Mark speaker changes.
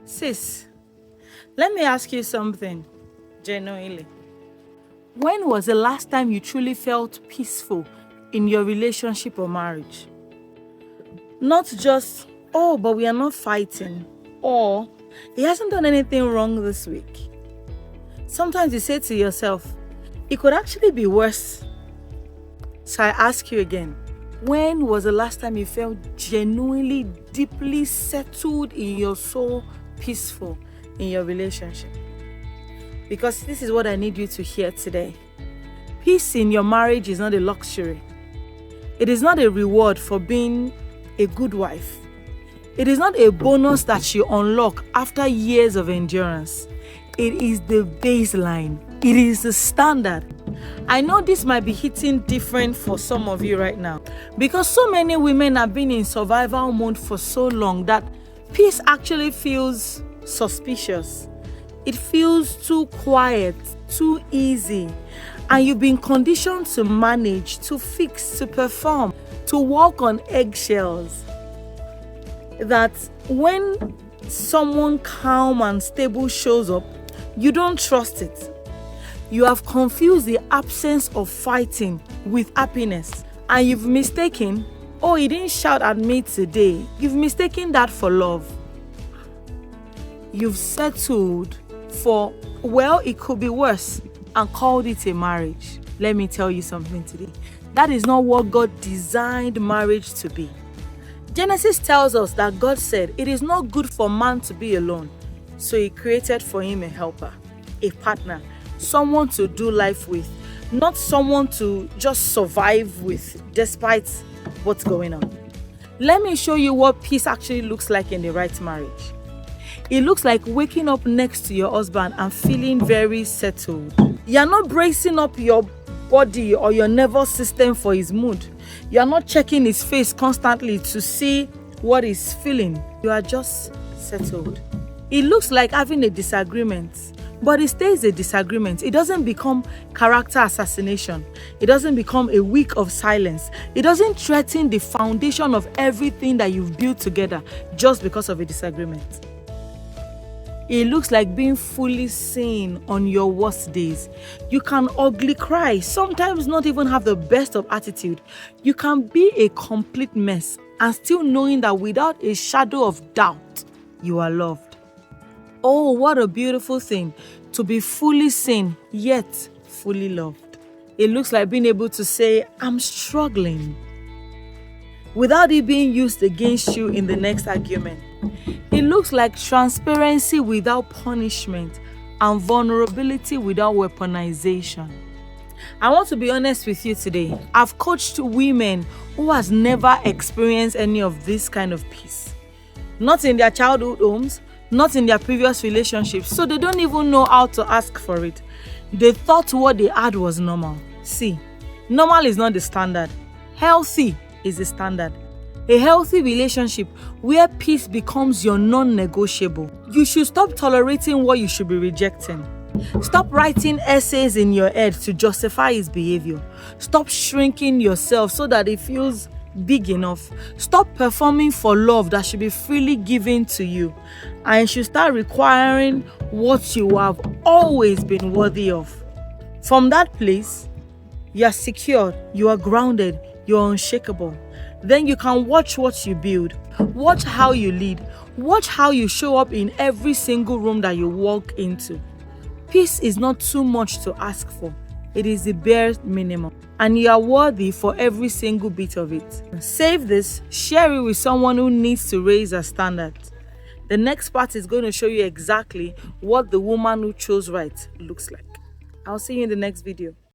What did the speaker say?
Speaker 1: Sis, let me ask you something genuinely. When was the last time you truly felt peaceful in your relationship or marriage? Not just, oh, but we are not fighting, or he hasn't done anything wrong this week. Sometimes you say to yourself, it could actually be worse. So I ask you again, when was the last time you felt genuinely, deeply settled in your soul, peaceful in your relationship? Because this is what I need you to hear today. Peace in your marriage is not a luxury. It is not a reward for being a good wife. It is not a bonus that you unlock after years of endurance. It is the baseline. It is the standard. I know this might be hitting different for some of you right now because so many women have been in survival mode for so long that peace actually feels suspicious. It feels too quiet, too easy, and you've been conditioned to manage, to fix, to perform, to walk on eggshells. That when someone calm and stable shows up, you don't trust it. You have confused the absence of fighting with happiness, and you've mistaken, oh, he didn't shout at me today. You've mistaken that for love. You've settled for, well, it could be worse, and called it a marriage. Let me tell you something today. That is not what God designed marriage to be. Genesis tells us that God said it is not good for man to be alone. So he created for him a helper, a partner, someone to do life with, not someone to just survive with despite what's going on. Let me show you what peace actually looks like in the right marriage. It looks like waking up next to your husband and feeling very settled. You're not bracing up your body or your nervous system for his mood. You're not checking his face constantly to see what he's feeling. You are just settled. It looks like having a disagreement, but it stays a disagreement. It doesn't become character assassination. It doesn't become a week of silence. It doesn't threaten the foundation of everything that you've built together just because of a disagreement. It looks like being fully seen on your worst days. You can ugly cry, sometimes not even have the best of attitude. You can be a complete mess and still knowing that without a shadow of doubt, you are loved. Oh, what a beautiful thing to be fully seen, yet fully loved. It looks like being able to say, I'm struggling, without it being used against you in the next argument. It looks like transparency without punishment and vulnerability without weaponization. I want to be honest with you today. I've coached women who has never experienced any of this kind of peace. Not in their childhood homes, not in their previous relationships, so they don't even know how to ask for it. They thought what they had was normal. See, normal is not the standard. Healthy is the standard. A healthy relationship where peace becomes your non-negotiable. You should stop tolerating what you should be rejecting. Stop writing essays in your head to justify his behavior. Stop shrinking yourself so that it feels big enough. Stop performing for love that should be freely given to you. And you should start requiring what you have always been worthy of. From that place, you are secure, you are grounded, you are unshakable. Then you can watch what you build, watch how you lead, watch how you show up in every single room that you walk into. Peace is not too much to ask for. It is the bare minimum, and you are worthy for every single bit of it. Save this, share it with someone who needs to raise a standard. The next part is going to show you exactly what the woman who chose right looks like. I'll see you in the next video.